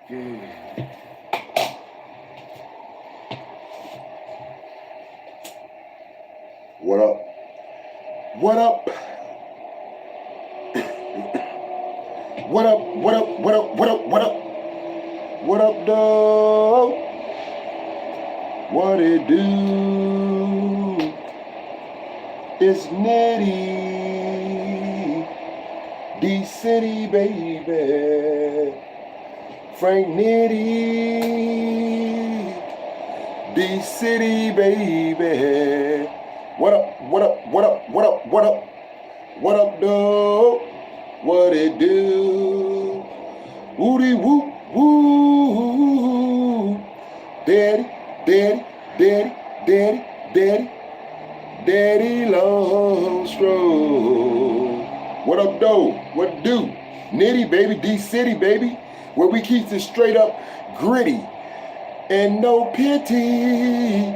What up? What up? What up? What up? What up? What up? What up? What up, dog? What it do? It's Nitty, D-City, baby. Frank Nitty, D-City, baby. What up? What up? What up? What up? What up? What up, dog? What it do? Woody whoop woo. Daddy, daddy, daddy, daddy, daddy, daddy long stroll. What up, though? What do? Nitty, baby, D-City, baby, where we keep it straight up gritty and no pity.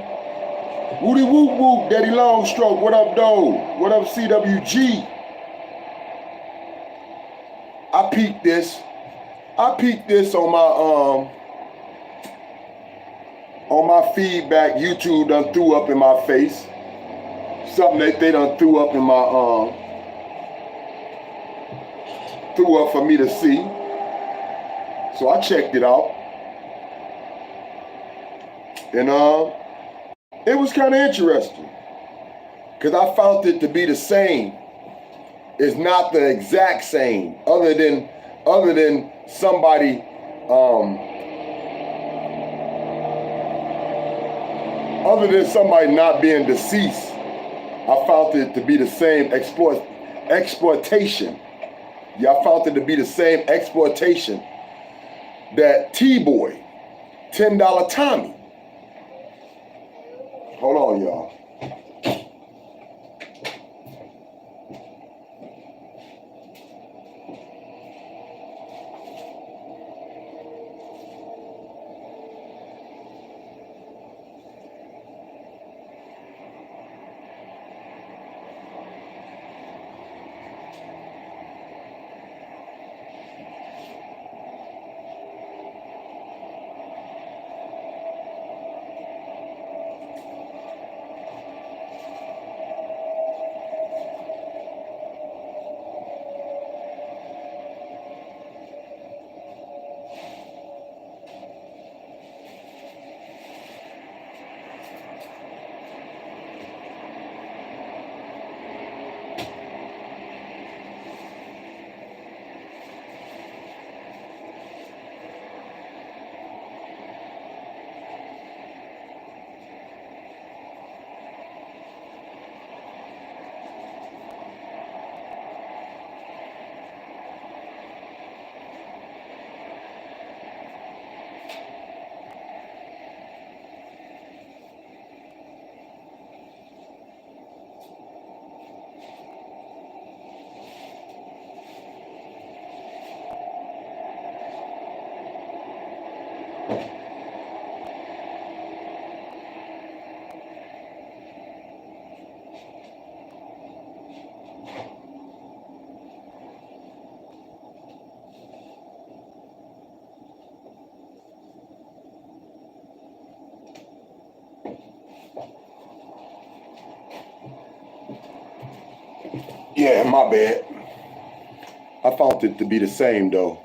Woody whoop whoop, daddy long stroke. What up, though? What up, CWG? I peeped this on my feedback. YouTube done threw up in my face. Something that they done threw up in my threw up for me to see. So I checked it out. And it was kind of interesting. Cause I found it to be the same. It's not the exact same, other than somebody not being deceased. I found it to be the same exploitation. Yeah, I found it to be the same exploitation that T-Boy, $10 Tommy. Hold on, y'all. Yeah, my bad. I found it to be the same though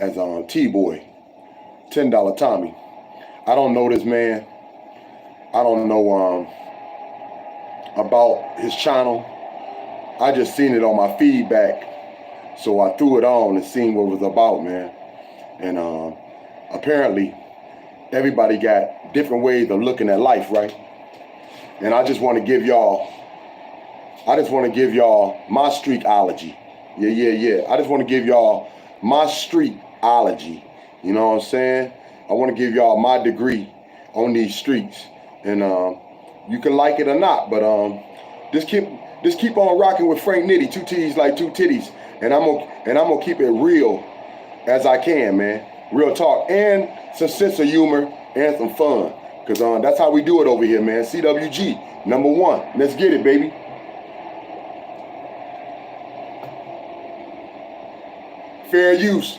as T-Boy, $10 Tommy. I don't know this man. I don't know about his channel. I just seen it on my feedback, so I threw it on and seen what it was about, man. And apparently, everybody got different ways of looking at life, right? And I just want to give y'all my streetology. Yeah. I just want to give y'all my streetology. You know what I'm saying? I want to give y'all my degree on these streets. And you can like it or not, but just keep on rocking with Frank Nitty, two T's like two titties. And I'm gonna keep it real as I can, man. Real talk and some sense of humor and some fun. Cause that's how we do it over here, man. CWG, #1. Let's get it, baby. Fair use.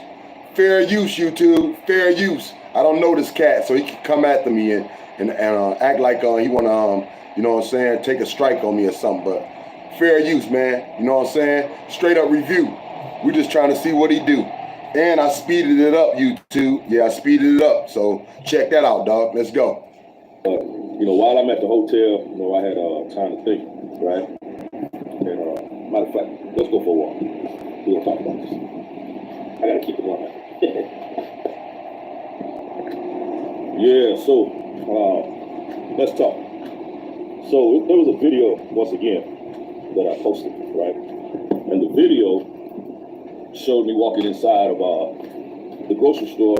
fair use, YouTube. Fair use. I don't know this cat, so he can come after me and act like he want to, you know what I'm saying, take a strike on me or something. But fair use, man. You know what I'm saying? Straight up review. We're just trying to see what he do. And I speeded it up, YouTube. Yeah, I speeded it up. So check that out, dog. Let's go. You know, while I'm at the hotel, you know, I had time to think, right? And matter of fact, let's go for a walk. We're gonna talk about this. I gotta keep it going. Yeah, so let's talk. So there was a video once again that I posted, right? And the video showed me walking inside of the grocery store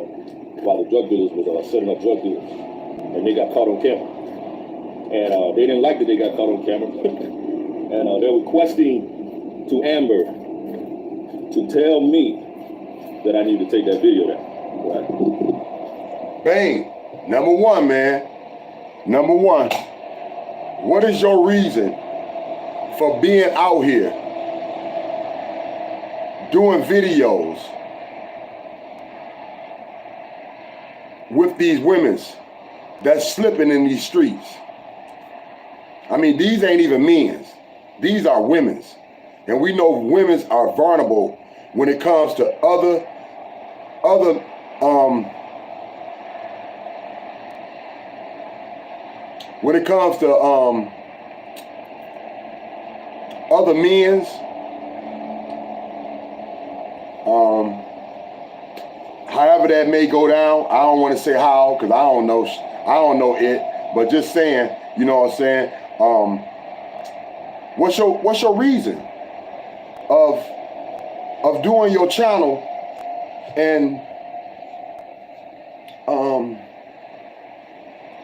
while the drug dealers was setting up drug deals, and they got caught on camera. And they didn't like that they got caught on camera, and they're requesting to Amber to tell me that I need to take that video down. Right? Bang. Number one, man. Number one. What is your reason for being out here doing videos with these women's that's slipping in these streets? I mean, these ain't even men's. These are women's. And we know women's are vulnerable when it comes to other when it comes to other men's, however that may go down. I don't want to say how, because I don't know it, but just saying, you know what I'm saying? What's your reason of doing your channel and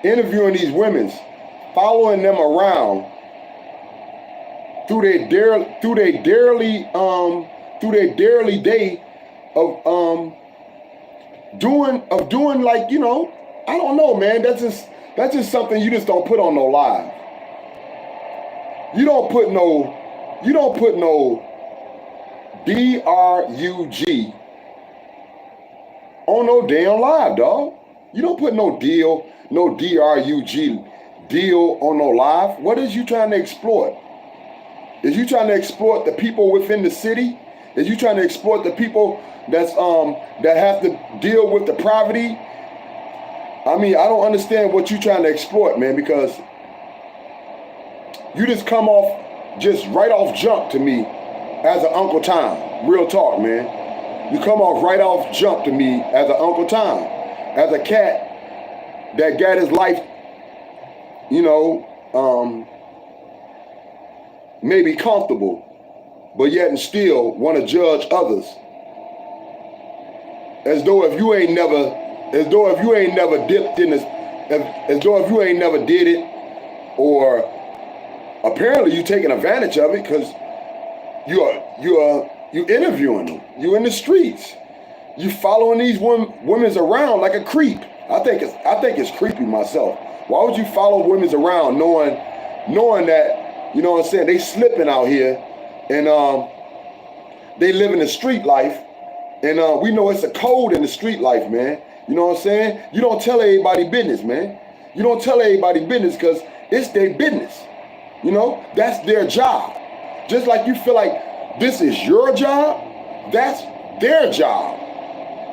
interviewing these women, following them around through their daily day of doing like, you know, I don't know, man. That's just something you just don't put on no live. You don't put no DRUG on no damn live, dog. You don't put no DRUG deal on no live. What is you trying to exploit? Is you trying to exploit the people within the city? Is you trying to exploit the people that's that have to deal with the poverty? I mean, I don't understand what you trying to exploit, man, because you just come off just right off jump to me as an Uncle Tom. Real talk, man. You come off right off jump to me as an Uncle Tom, as a cat that got his life, you know, maybe comfortable, but yet and still want to judge others as though if you ain't never dipped in this, as though if you ain't never did it, or apparently you taking advantage of it because you interviewing them, you in the streets, you following these women's around like a creep. I think it's creepy myself. Why would you follow women's around knowing that, you know what I'm saying, they slipping out here and they living the street life, and we know it's a code in the street life, man. You know what I'm saying? You don't tell everybody business, man. You don't tell everybody business because it's their business. You know, that's their job. Just like you feel like this is your job, that's their job.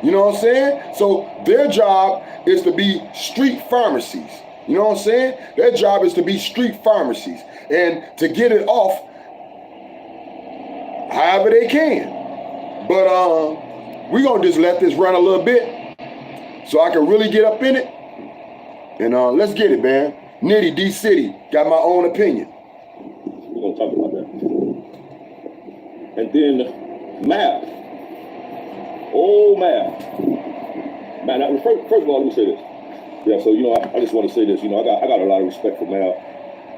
You know what I'm saying? So their job is to be street pharmacies. You know what I'm saying? Their job is to be street pharmacies and to get it off however they can. But we're going to just let this run a little bit so I can really get up in it. And let's get it, man. Nitty D City, got my own opinion. We're going to talk about that. And then Mal. Oh, Mal. Man, first of all, let me say this. Yeah, so, you know, I just want to say this. You know, I got a lot of respect for Mal,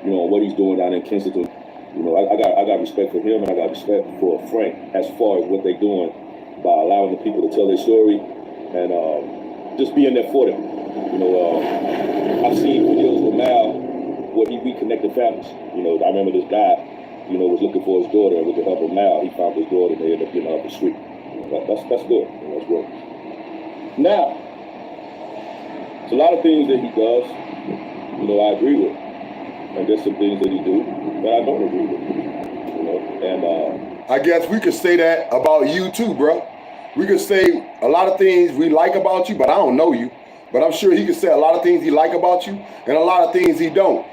you know, what he's doing down in Kensington. You know, I got respect for him, and I got respect for Frank as far as what they're doing by allowing the people to tell their story and just being there for them. You know, I've seen videos with Mal where he reconnected families. You know, I remember this guy, you know, was looking for his daughter, and with the help of Mal, he found his daughter, and they ended up getting her off the street. That's good. You know, that's good. Now, it's a lot of things that he does, you know, I agree with. And there's some things that he do that I don't agree with. You know, and I guess we could say that about you too, bro. We could say a lot of things we like about you, but I don't know you. But I'm sure he could say a lot of things he like about you and a lot of things he don't.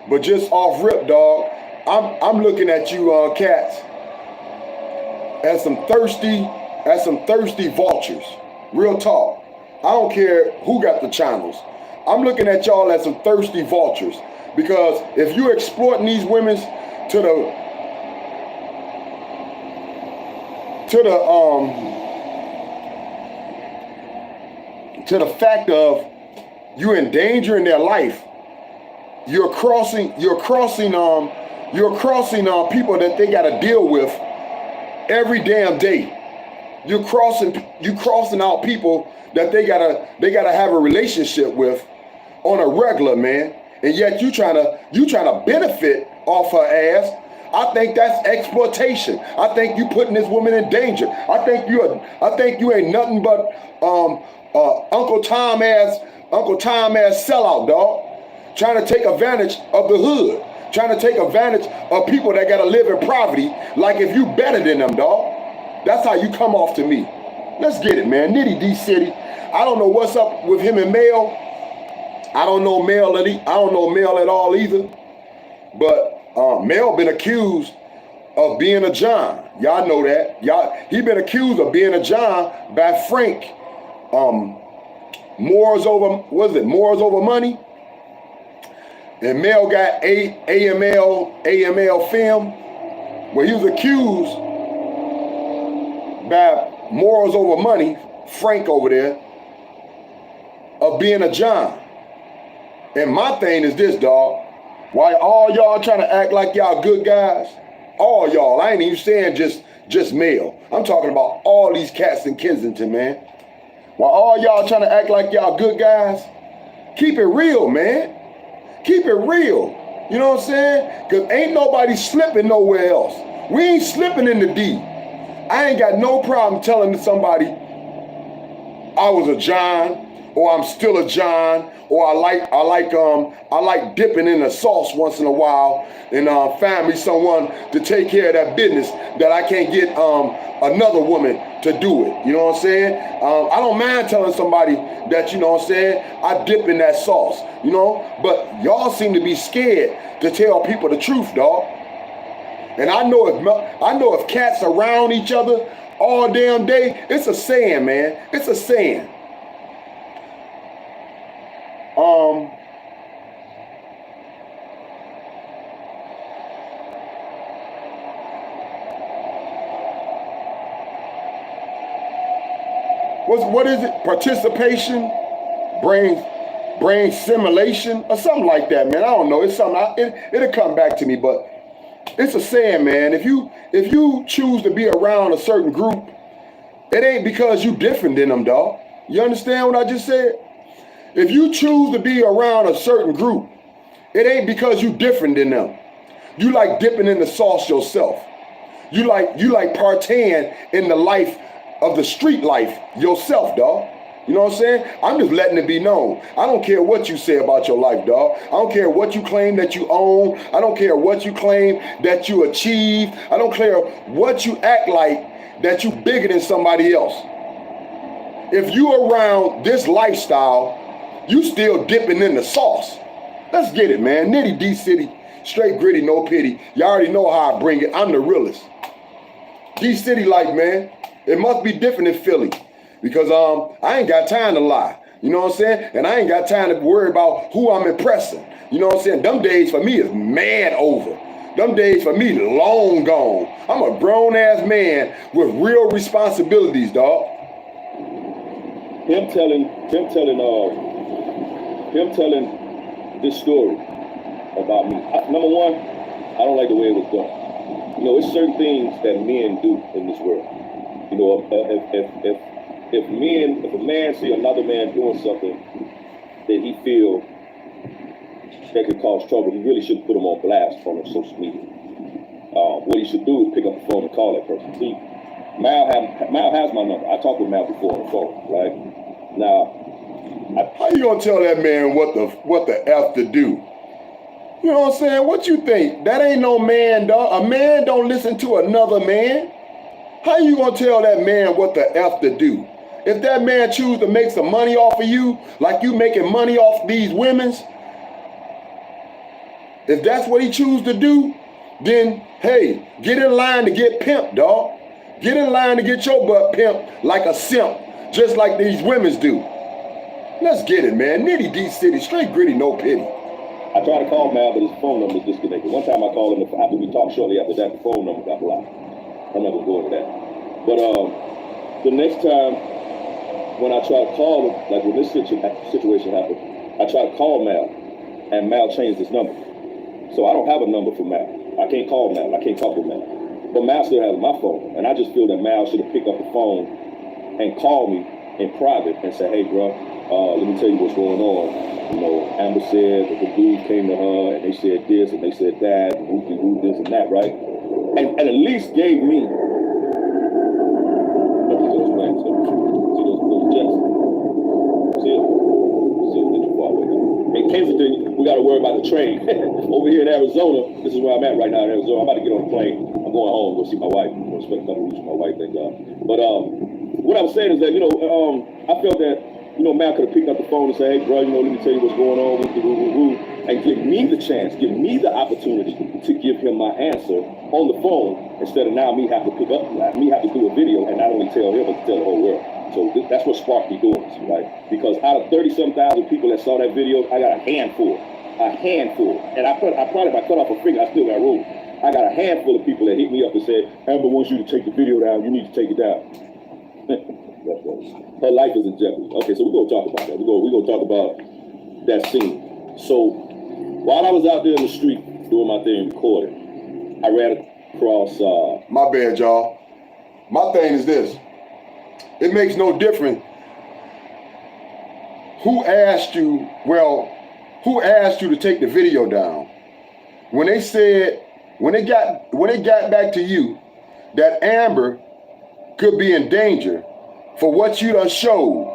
But just off rip, dog, I'm looking at you, cats, as some thirsty vultures. Real talk. I don't care who got the channels. I'm looking at y'all as some thirsty vultures. Because if you're exploiting these women to the fact of you're endangering their life, you're crossing people that they got to deal with every damn day. You crossing out people that they gotta have a relationship with on a regular, man. And yet you trying to benefit off her ass. I think that's exploitation. I think you putting this woman in danger. I think you ain't nothing but Uncle Tom ass sellout, dog. Trying to take advantage of the hood. Trying to take advantage of people that gotta live in poverty like if you better than them, dog. That's how you come off to me. Let's get it, man. Nitty D City. I don't know what's up with him and Mel. I don't know Mel at all either. But Mel been accused of being a John. Y'all know that. He been accused of being a John by Frank. Moors over money. And Mel got AML film where he was accused by morals over money, Frank over there, of being a John. And my thing is this, dog. Why all y'all trying to act like y'all good guys? All y'all. I ain't even saying just male. I'm talking about all these cats in Kensington, man. Why all y'all trying to act like y'all good guys? Keep it real, man. Keep it real. You know what I'm saying? Because ain't nobody slipping nowhere else. We ain't slipping in the D. I ain't got no problem telling somebody I was a John, or I'm still a John, or I like dipping in the sauce once in a while and find me someone to take care of that business that I can't get another woman to do it. You know what I'm saying? I don't mind telling somebody that, you know what I'm saying, I dip in that sauce, you know? But y'all seem to be scared to tell people the truth, dog. And I know if cats around each other all damn day, it's a saying, man. It's a saying. What is it? Participation, brain simulation, or something like that, man. I don't know. It's something. It'll come back to me, but it's a saying, man. If you choose to be around a certain group, it ain't because you different than them, dog. You understand what I just said? If you choose to be around a certain group, it ain't because you different than them. You like dipping in the sauce yourself. You like partying in the life of the street life yourself, dog. You know what I'm saying? I'm just letting it be known. I don't care what you say about your life, dog. I don't care what you claim that you own. I don't care what you claim that you achieved. I don't care what you act like that you bigger than somebody else. If you around this lifestyle, you still dipping in the sauce. Let's get it, man. Nitty D City, straight gritty, no pity. You already know how I bring it. I'm the realest. D City life, man. It must be different in Philly because I ain't got time to lie. You know what I'm saying? And I ain't got time to worry about who I'm impressing. You know what I'm saying? Them days for me is mad over. Them days for me long gone. I'm a grown ass man with real responsibilities, dog. Him telling this story about me. Number one, I don't like the way it was done. You know, it's certain things that men do in this world. You know, if a man see another man doing something that he feel that could cause trouble, he really shouldn't put him on blast on social media. What he should do is pick up the phone and call that person. See, Mal has my number. I talked with Mal before on the phone, right? Now, how you gonna tell that man what the F to do? You know what I'm saying? What you think? That ain't no man, dog. A man don't listen to another man. How you gonna tell that man what the F to do? If that man choose to make some money off of you, like you making money off these women's, if that's what he choose to do, then hey, get in line to get pimped, dog. Get in line to get your butt pimped like a simp, just like these women's do. Let's get it, man. Nitty D City, straight gritty, no pity. I tried to call Mal, but his phone number was disconnected. One time I called him, after we talked shortly after that, the phone number got blocked. I'm not gonna go into that. But the next time when I tried to call him, like when this situation happened, I tried to call Mal, and Mal changed his number. So I don't have a number for Mal. I can't call Mal. I can't talk to Mal. But Mal still has my phone, and I just feel that Mal should have picked up the phone and called me in private and said, "Hey, bro, let me tell you what's going on. You know, Amber said that the dude came to her and they said this and they said that, and whoop this and that, right?" And at least gave me those plans. See those jets. See it? See it? Too far away. In Kensington, we got to worry about the train. Over here in Arizona, this is where I'm at right now in Arizona. I'm about to get on a plane. I'm going home to go see my wife. I'm going to spend a couple weeks with my wife, thank God. But what I was saying is that, you know, I felt that, you know, Mal could have picked up the phone and said, "Hey, bro, you know, let me tell you what's going on," and give me the chance, give me the opportunity to give him my answer on the phone, instead of now me have to pick up, me have to do a video and not only tell him, but to tell the whole world. So that's what sparked me doing this, right? Because out of 30-some thousand people that saw that video, I got a handful. And I probably, if I cut off a finger, I still got room. I got a handful of people that hit me up and said, "Amber wants you to take the video down. You need to take it down." That's right. Her life is in jeopardy. Okay, so we're gonna talk about that. We're gonna talk about that scene. So while I was out there in the street doing my thing, recording, I ran across. My bad, y'all. My thing is this: it makes no difference who asked you. Well, who asked you to take the video down? When they said, when it got back to you that Amber could be in danger for what you done showed,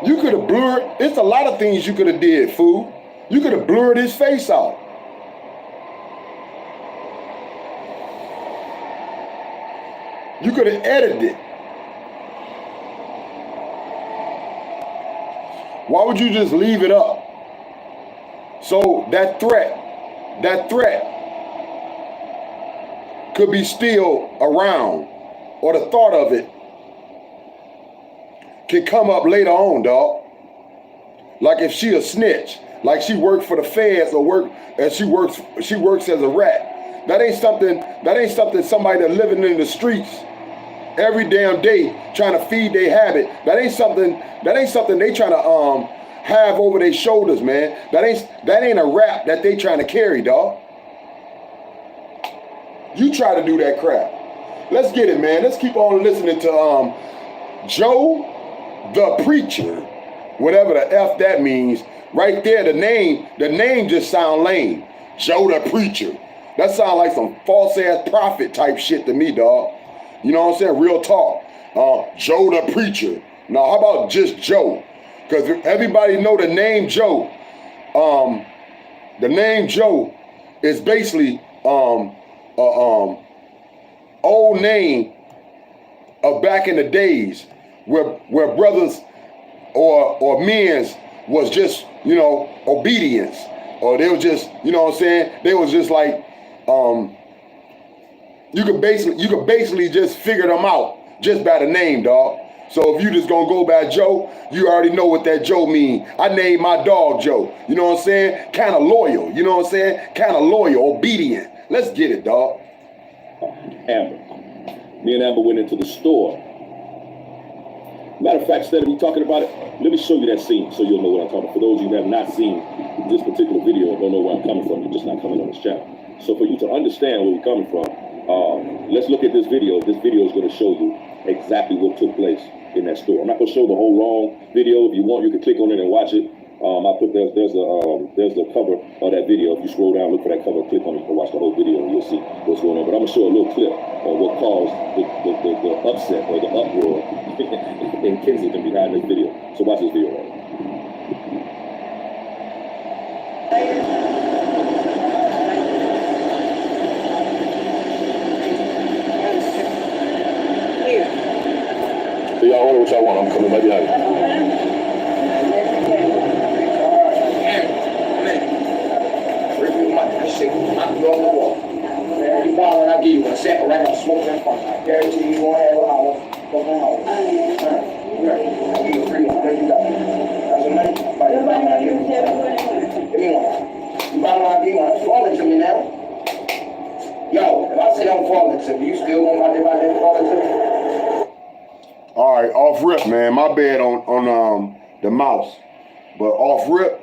you could have blurred. It's a lot of things you could have did, fool. You could have blurred his face out. You could have edited it. Why would you just leave it up? So that threat could be still around, or the thought of it can come up later on, dog. Like if she a snitch, like she worked for the feds or she works as a rat. That ain't something somebody that's living in the streets every damn day trying to feed their habit. That ain't something they trying to have over their shoulders, man. That ain't a rap that they trying to carry, dog. You try to do that crap. Let's get it, man. Let's keep on listening to Joe the Preacher, whatever the F that means. Right there, the name just sound lame. Joe the Preacher. That sound like some false ass prophet type shit to me, dog. You know what I'm saying? Real talk. Joe the Preacher. Now, how about just Joe? Because everybody know the name Joe. The name Joe is basically old name of back in the days where brothers or men's was just, you know, obedience, or they were just, you know what I'm saying? They was just like, you could basically just figure them out just by the name, dog. So if you just gonna go by Joe, you already know what that Joe mean. I named my dog Joe. You know what I'm saying? Kind of loyal. You know what I'm saying? Kind of loyal, obedient. Let's get it, dog. Amber. Me and Amber went into the store. Matter of fact, instead of me talking about it, let me show you that scene so you'll know what I'm talking about. For those of you who have not seen this particular video and don't know where I'm coming from, you're just not coming on this channel. So for you to understand where we're coming from, let's look at this video. This video is going to show you exactly what took place in that store. I'm not going to show the whole long video. If you want, you can click on it and watch it. I put there's the cover of that video. If you scroll down, look for that cover, click on it, and watch the whole video, and you'll see what's going on. But I'm gonna show a little clip of what caused the upset or the uproar in Kensington behind this video. So watch this video. Right? Y'all order what y'all want. I'm coming right behind you. Every dollar I give you a second, right now, smoke that fun. I guarantee you won't have a hour. Go home. I'll give you a free one. There you go. That's a nice fight. Give me one. You buy one, I'll give you one. It's falling to me now. Yo, if I say I'm falling to me, you still gonna buy that falling to me? All right, off rip, man. My bad on the mouse, but off rip.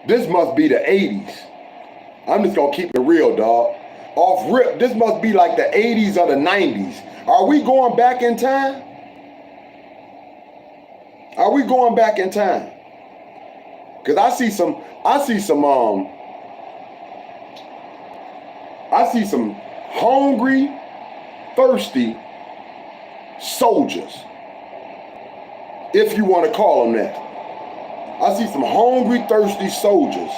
This must be the 80s. I'm just gonna keep it real, dog. Off rip, this must be like the 80s or the 90s. Are we going back in time? Are we going back in time? Cause I see some hungry, thirsty soldiers, if you want to call them that. I see some hungry, thirsty soldiers.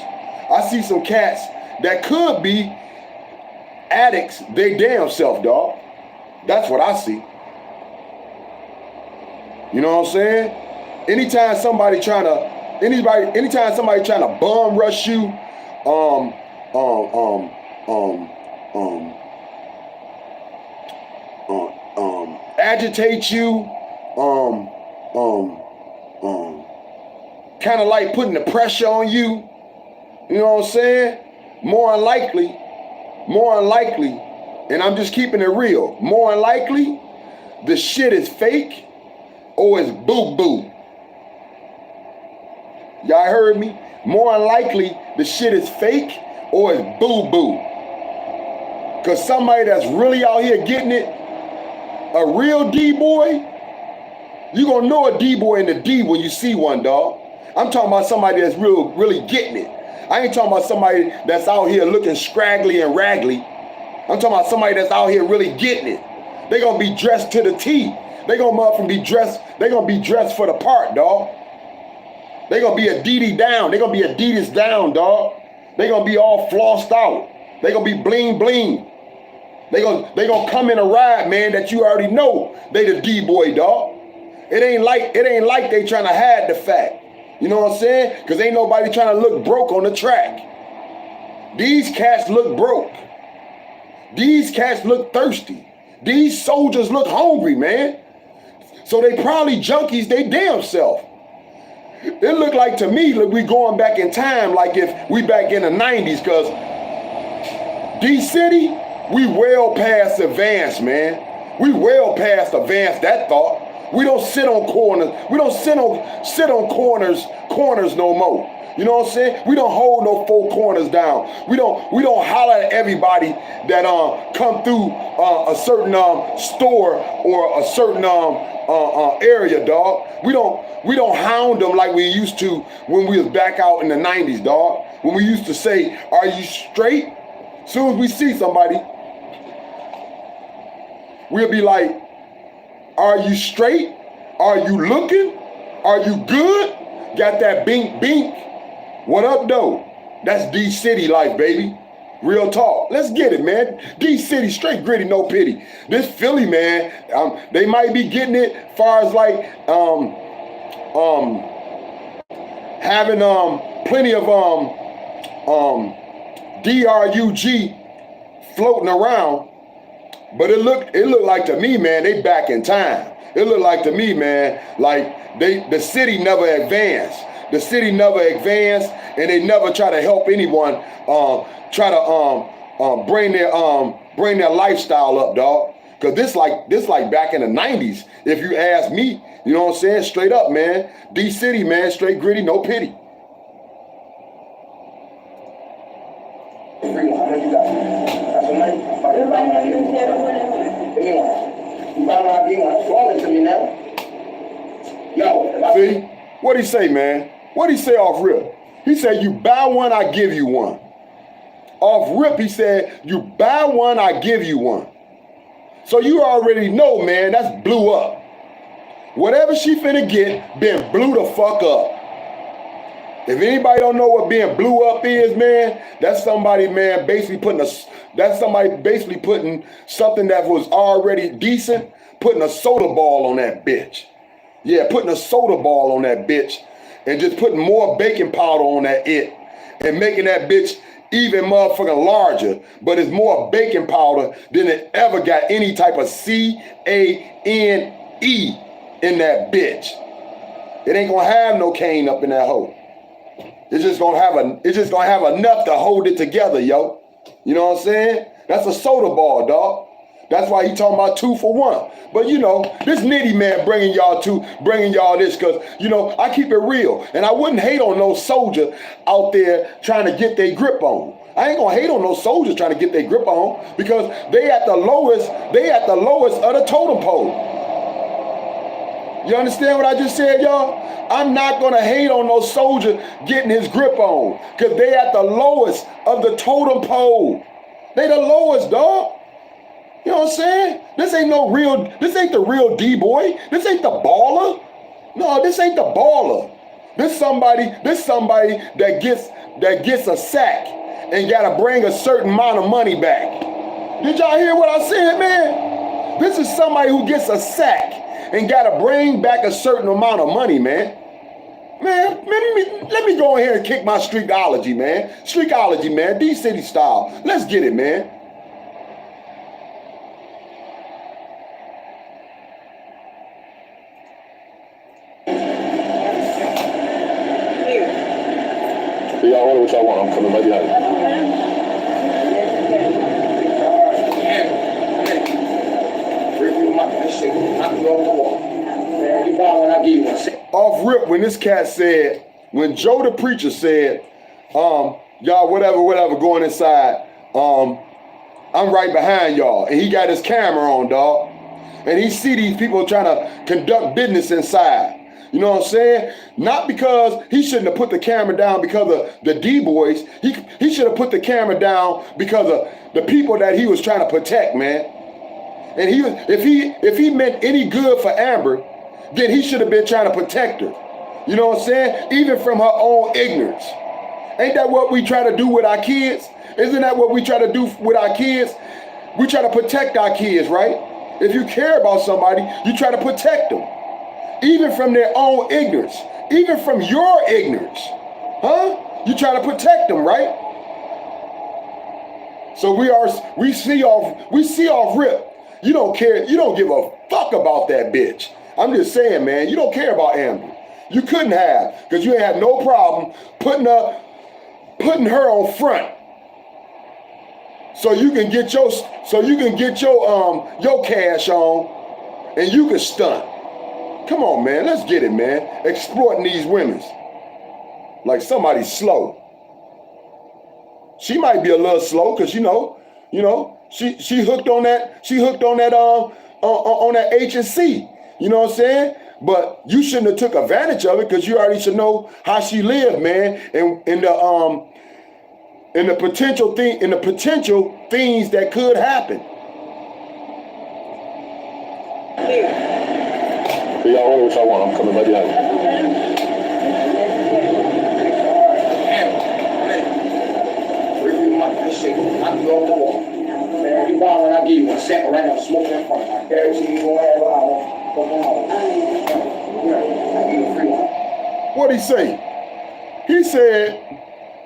I see some cats that could be addicts they damn self, dog. That's what I see. You know what I'm saying? Anytime somebody trying to bum rush you, agitate you, kind of like putting the pressure on you, you know what I'm saying? More than likely, and I'm just keeping it real, more than likely, the shit is fake or it's boo-boo. Y'all heard me? More than likely, the shit is fake or it's boo-boo. Because somebody that's really out here getting it, a real D-boy, you gonna know a D-boy in the D when you see one, dog. I'm talking about somebody that's really getting it. I ain't talking about somebody that's out here looking scraggly and raggly. I'm talking about somebody that's out here really getting it. They gonna be dressed to the T. They gonna be dressed for the part, dog. They gonna be Adidas down. They gonna be Adidas down, dog. They gonna be all flossed out. They gonna be bling bling. They gonna come in a ride, man, that you already know they the D-boy, dog. It ain't like they trying to hide the fact. You know what I'm saying? Because ain't nobody trying to look broke on the track. These cats look broke. These cats look thirsty. These soldiers look hungry, man. So they probably junkies they damn self. It look like to me, look, we going back in time like if we back in the 90s, because D-City, we well past advanced, man. We well past advanced that thought. We don't sit on corners. We don't sit on corners no more. You know what I'm saying? We don't hold no four corners down. We don't holler at everybody that come through a certain store or a certain area, dog. We don't hound them like we used to when we was back out in the 90s, dog. When we used to say, "Are you straight?" As soon as we see somebody, we'll be like, "Are you straight? Are you looking? Are you good? Got that bink bink? What up, though?" That's D-City life, baby. Real talk. Let's get it, man. D-City, straight gritty, no pity. This Philly, man, they might be getting it as far as like having plenty of DRUG floating around. But it looked like to me, man, they back in time. It looked like to me, man, like the city never advanced. The city never advanced, and they never try to help anyone try to bring their lifestyle up, dog. Cause this like back in the 90s, if you ask me, you know what I'm saying? Straight up, man. D-City, man, straight gritty, no pity. See? What'd he say, man? What'd he say off rip? He said, you buy one, I give you one. Off rip, he said, you buy one, I give you one. So you already know, man, that's blew up. Whatever she finna get, been blew the fuck up. If anybody don't know what being blew up is, man, that's somebody, man, basically putting something that was already decent, putting a soda ball on that bitch. Yeah, putting a soda ball on that bitch and just putting more baking powder on that it and making that bitch even motherfucking larger, but it's more baking powder than it ever got any type of C-A-N-E in that bitch. It ain't gonna have no cane up in that hole. It's just gonna have enough to hold it together, yo. You know what I'm saying? That's a soda ball, dog. That's why he talking about 2 for 1. But you know, this Nitty man bringing y'all this because, you know, I keep it real. And I wouldn't hate on no soldier out there trying to get their grip on. I ain't gonna hate on no soldiers trying to get their grip on because they at the lowest of the totem pole. You understand what I just said, y'all? I'm not gonna hate on no soldier getting his grip on because they at the lowest of the totem pole. They the lowest, dog. You know what I'm saying? This ain't the real D-boy. This ain't the baller. No, this ain't the baller. This somebody that gets a sack and gotta bring a certain amount of money back. Did y'all hear what I said, man? This is somebody who gets a sack and gotta bring back a certain amount of money, man. Man, let me go ahead and kick my streakology, man. Streakology, man. D-City style. Let's get it, man. Y'all order what y'all want. I'm coming right behind you. Off rip, when this cat said, when Joe the preacher said, y'all whatever, going inside, I'm right behind y'all. And he got his camera on, dog. And he see these people trying to conduct business inside. You know what I'm saying? Not because he shouldn't have put the camera down because of the D-boys. He should have put the camera down because of the people that he was trying to protect, man. And if he meant any good for Amber, then he should have been trying to protect her. You know what I'm saying? Even from her own ignorance. Ain't that what we try to do with our kids? Isn't that what we try to do with our kids? We try to protect our kids, right? If you care about somebody, you try to protect them. Even from their own ignorance. Even from your ignorance. Huh? You try to protect them, right? So we see off rip. You don't care, you don't give a fuck about that bitch. I'm just saying, man, you don't care about Amber. You couldn't have, because you ain't have no problem putting her on front. So you can get your cash on and you can stunt. Come on, man, let's get it, man. Exploiting these women like somebody's slow. She might be a little slow because you know, she hooked on that on that H&C. You know what I'm saying? But you shouldn't have took advantage of it because you already should know how she lived, man, and the potential things that could happen. Y'all order what y'all want. I'm coming right behind you. I give you a second right now, smoke that front. I guarantee you won't have a hour. What'd he say? He said,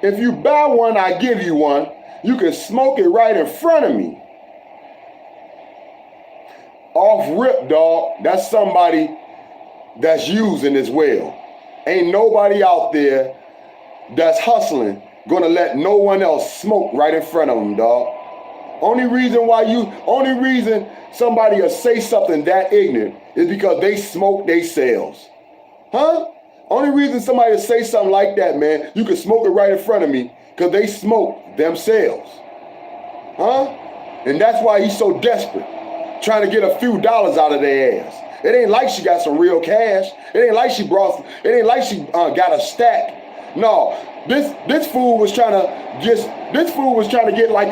if you buy one, I give you one. You can smoke it right in front of me. Off rip, dog. That's somebody that's using as well. Ain't nobody out there that's hustling gonna let no one else smoke right in front of them, dog. Only reason somebody will say something that ignorant is because they smoke they selves. Huh? Only reason somebody will say something like that, man, you can smoke it right in front of me, because they smoke themselves. Huh? And that's why he's so desperate, trying to get a few dollars out of their ass. It ain't like she got some real cash. It ain't like she got a stack. No, this fool was trying to get like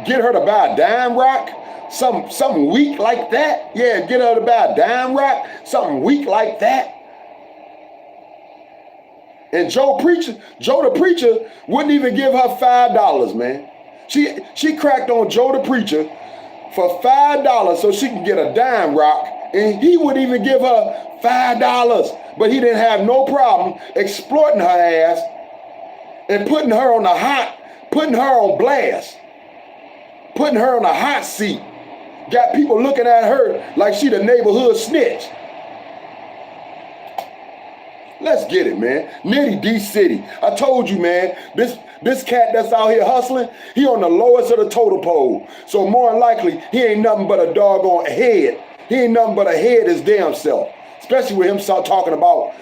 get her to buy a dime rock, something weak like that. Yeah, get her to buy a dime rock, something weak like that. And Joe the preacher wouldn't even give her $5, man. She cracked on Joe the preacher for $5 so she can get a dime rock, and he wouldn't even give her $5. But he didn't have no problem exploiting her ass and putting her on blast, putting her on a hot seat. Got people looking at her like she the neighborhood snitch. Let's get it, man. Nitty D City. I told you, man, this cat that's out here hustling, he on the lowest of the totem pole. So more than likely, he ain't nothing but a doggone head. He ain't nothing but a head his damn self. Especially with him start talking about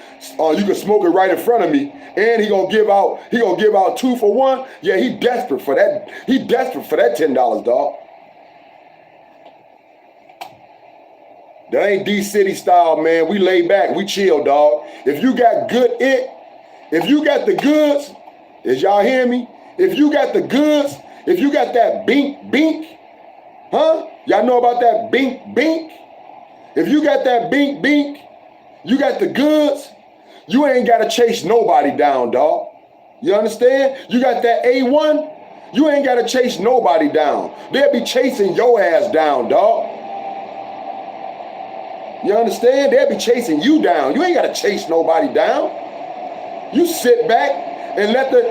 you can smoke it right in front of me, and he gonna give out 2 for 1. Yeah, he desperate for that. He desperate for that $10, dog. That ain't D-City style, man. We lay back, we chill, dog. If you got if you got the goods, is y'all hear me? If you got the goods, if you got that bink, huh? Y'all know about that bink? If you got that bink, you got the goods, you ain't got to chase nobody down, dog. You understand? You got that A1, you ain't got to chase nobody down. They'll be chasing your ass down, dog. You understand? They'll be chasing you down. You ain't got to chase nobody down. You sit back and let the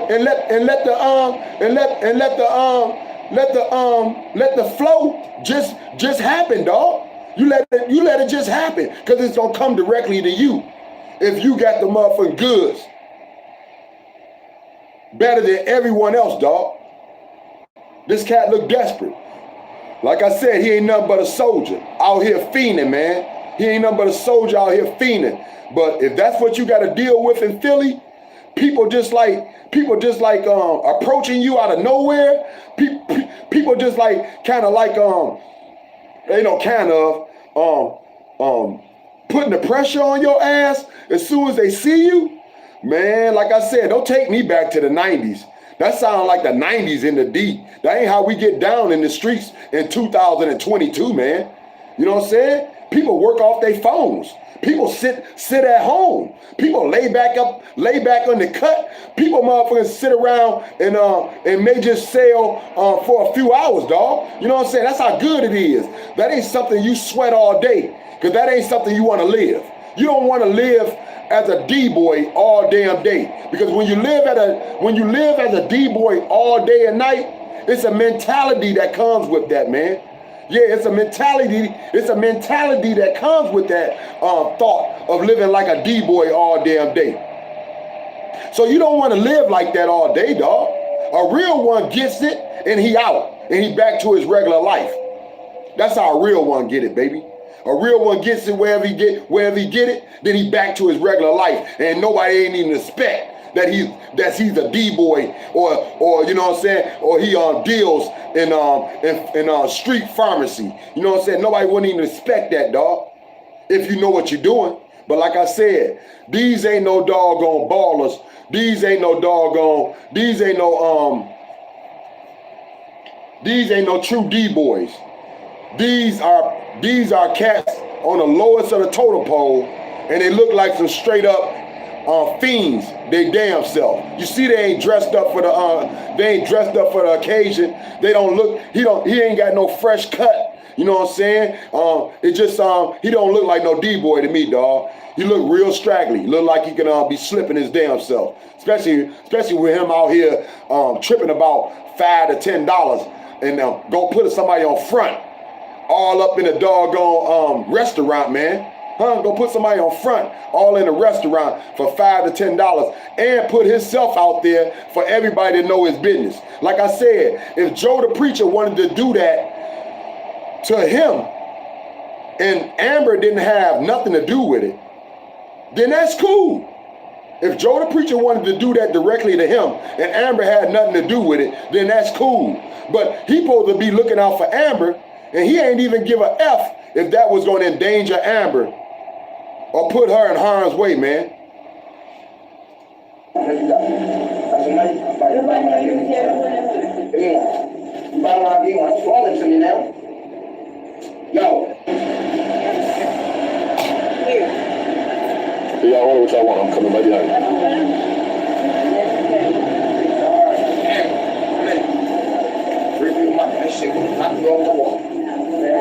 flow just happen, dog. You let it just happen, because it's gonna come directly to you if you got the motherfucking goods better than everyone else, dog. This cat look desperate. Like I said, he ain't nothing but a soldier out here fiending, man. He ain't nothing but a soldier out here fiending. But if that's what you got to deal with in Philly, people just like approaching you out of nowhere. People just like kind of putting the pressure on your ass as soon as they see you. Man, like I said, don't take me back to the 90s. That sounds like the 90s in the D. That ain't how we get down in the streets in 2022, man. You know what I'm saying? People work off their phones. People sit at home. People lay back on the cut. People motherfuckers sit around and may just sell for a few hours, dog. You know what I'm saying? That's how good it is. That ain't something you sweat all day, because that ain't something you want to live. You don't want to live as a D-boy all damn day, because when you live as a D-boy all day and night, it's a mentality that comes with that, man. Yeah, it's a mentality that comes with that thought of living like a D-boy all damn day. So you don't want to live like that all day, dog. A real one gets it and he out and he back to his regular life. That's how a real one get it, baby. A real one gets it wherever he get it, then he back to his regular life, and nobody ain't even expect that he's a D-boy or you know what I'm saying, or he deals in street pharmacy. You know what I'm saying? Nobody wouldn't even expect that, dog, if you know what you're doing. But like I said, these ain't no doggone ballers. These ain't no true D-boys. These are cats on the lowest of the totem pole, and they look like some straight up fiends, they damn self. You see, they ain't dressed up for the occasion. They don't look. He ain't got no fresh cut. You know what I'm saying? It just he don't look like no D-boy to me, dog. He look real straggly. He look like he can be slipping his damn self. Especially with him out here tripping about $5 to $10 and go put somebody on front, all up in a doggone restaurant, man. Go put somebody on front, all in a restaurant for $5 to $10, and put himself out there for everybody to know his business. Like I said, if Joe the preacher wanted to do that to him, and Amber didn't have nothing to do with it, then that's cool. If Joe the preacher wanted to do that directly to him, and Amber had nothing to do with it, then that's cool. But he supposed to be looking out for Amber, and he ain't even give a F if that was going to endanger Amber or put her in harm's way, man. Yo. Y'all want what y'all want. I'm coming right behind you.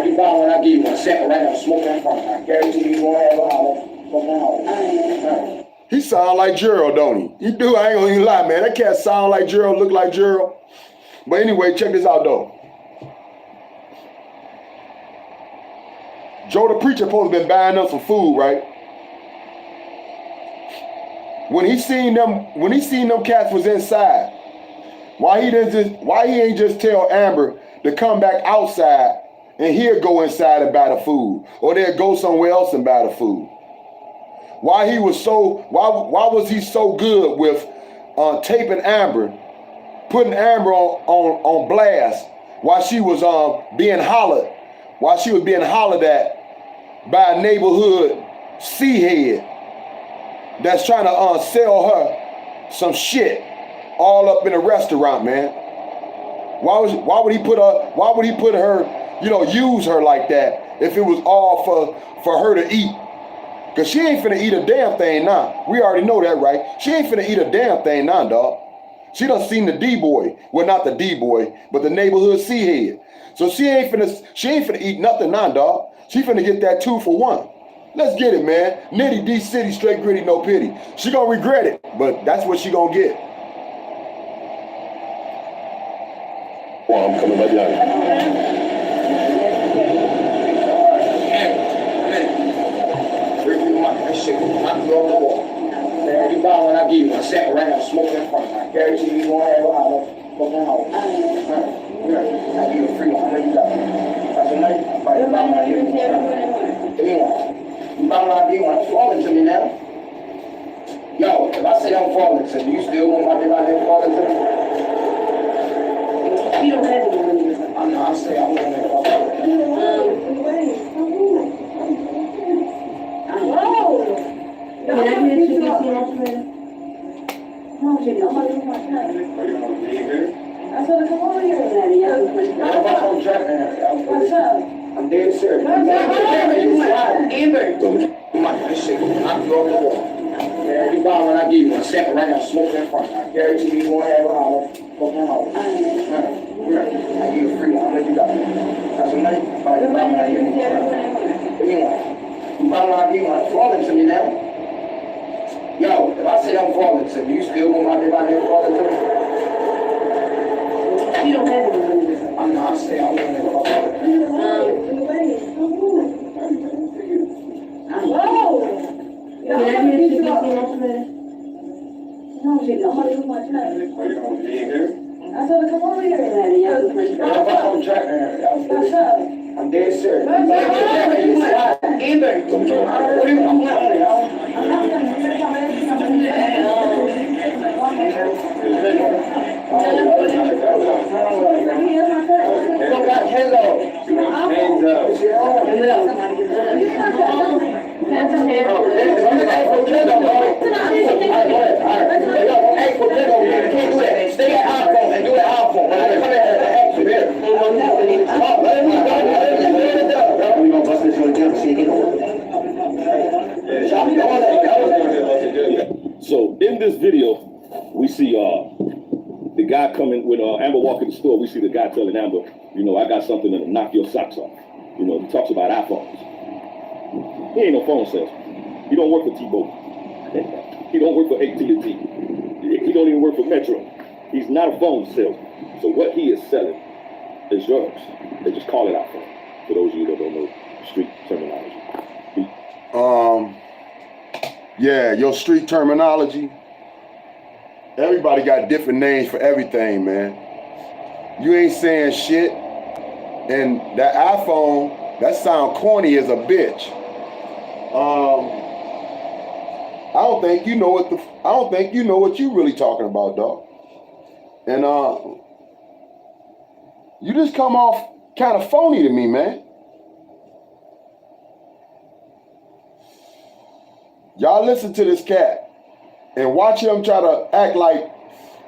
You buy when I give you one second right now, smoke that front. I guarantee you won't have a holler. He sound like Gerald, don't he? He do, I ain't gonna even lie, man. That cat sound like Gerald, look like Gerald. But anyway, check this out though. Joe the preacher supposed to been buying them some food, right? When he seen them cats was inside, why he ain't just tell Amber to come back outside and he'll go inside and buy the food, or they'll go somewhere else and buy the food? Why was he so good with taping Amber, putting Amber on blast while she was being hollered at by a neighborhood C-head that's trying to sell her some shit all up in a restaurant, man? Why would he put her, use her like that if it was all for her to eat? Cause she ain't finna eat a damn thing now. We already know that, right? She ain't finna eat a damn thing now, dog. She done seen the D-boy. Well, not the D-boy, but the neighborhood C-head. So she ain't finna eat nothing now, dog. She finna get that 2 for 1. Let's get it, man. Nitty D City, straight gritty, no pity. She gonna regret it, but that's what she gonna get. Well, I'm coming right behind you. You buy when I give you one second right now, smoke that front. I guarantee you won't have a holler. I give you a free one. I know you got it. That's a nice. You buy when I give you one. It's falling to me now. Yo, if I say I'm falling to you, you still want my nigga falling to me? You don't have to believe it. I know, I say I want to make falling to me. I said, come over here, Daddy. What's up? I'm dead serious. Amber. This shit will knock you off the wall. Yeah, you buy when I give you one second right now, smoke that front. I guarantee you won't have a holler. Fucking holler. I give you a free one. I know you got it. That's a nice. You buy when I give you one. You buy when I give you one. It's falling to me now. Yo, if I say I'm falling to you, you still want my nigga falling to me? You don't have to believe it. I know, I say I want to make falling to me. I said, come over here, Daddy. I'm dead serious. Amber. Stay at iPhone and do the iPhone. When I come in here, ask you there. We gonna bust this one down. See, So in this video, we see the guy coming with Amber walking the store. We see the guy telling Amber, I got something that'll knock your socks off. He talks about iPhones. He ain't no phone salesman. He don't work for T-Mobile. He don't work for AT&T. He don't even work for Metro. He's not a phone salesman. So what he is selling is yours. They just call it iPhone. For those of you that don't know street terminology. Yeah, your street terminology. Everybody got different names for everything, man. You ain't saying shit. And that iPhone, that sound corny as a bitch. I don't think you know what you really talking about, dog. And you just come off kind of phony to me, man. Y'all listen to this cat and watch him try to act like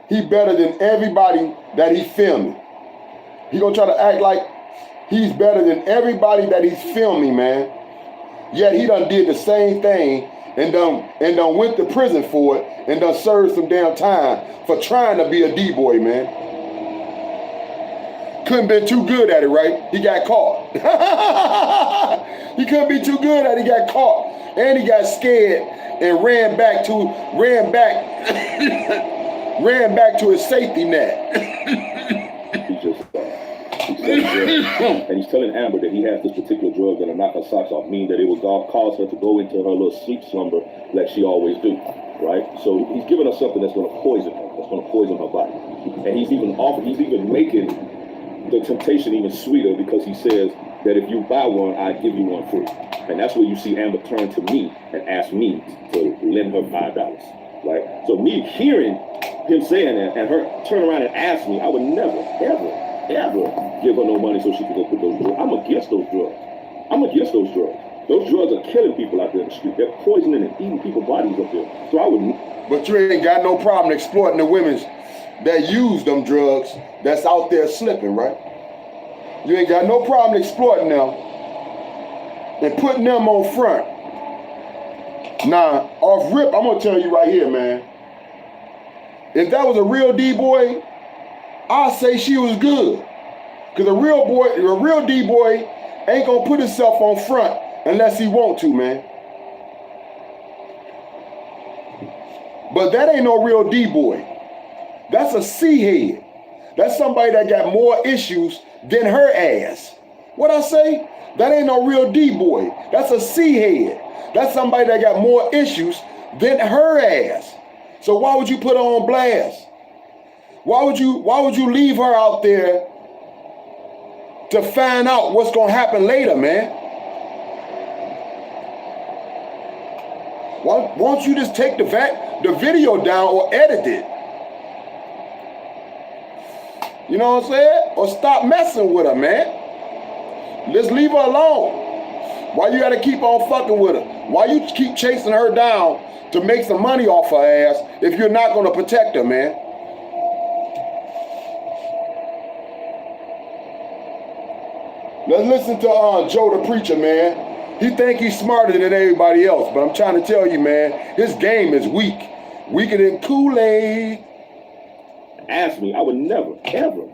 he better than everybody that he's filming. He gonna try to act like he's better than everybody that he's filming, man. Yet he done did the same thing and done went to prison for it and done served some damn time for trying to be a D-boy, man. Couldn't been too good at it, right? He got caught. He couldn't be too good at it. He got caught. And he got scared and ran back to his safety net. And he's telling Amber that he has this particular drug that'll knock her socks off, meaning that it will cause her to go into her little sleep slumber like she always do, right? So he's giving her something that's going to poison her, that's going to poison her body. And he's even making the temptation even sweeter because he says that if you buy one, I give you one free. And that's where you see Amber turn to me and ask me to lend her $5, right? So me hearing him saying that and her turn around and ask me, I would never, ever give her no money so she can go put those drugs. I'm against those drugs. I'm against those drugs. Those drugs are killing people out there in the street. They're poisoning and eating people's bodies up there. So I wouldn't. But you ain't got no problem exploiting the women that use them drugs that's out there slipping, right? You ain't got no problem exploiting them and putting them on front. Now, off rip, I'm gonna tell you right here, man. If that was a real D-boy, I'll say she was good. Cause a real D-boy ain't gonna put himself on front unless he want to, man. But that ain't no real D-boy. That's a C-head. That's somebody that got more issues than her ass. What I say? That ain't no real D-boy. That's a C-head. That's somebody that got more issues than her ass. So why would you put her on blast? Why would you leave her out there to find out what's gonna happen later, man? Why don't you just take the video down or edit it? You know what I'm saying? Or stop messing with her, man. Just leave her alone. Why you gotta keep on fucking with her? Why you keep chasing her down to make some money off her ass if you're not gonna protect her, man? Let's listen to Joe the Preacher, man. He think he's smarter than everybody else, but I'm trying to tell you, man, his game is weak. Weaker than Kool-Aid. Ask me, I would never, ever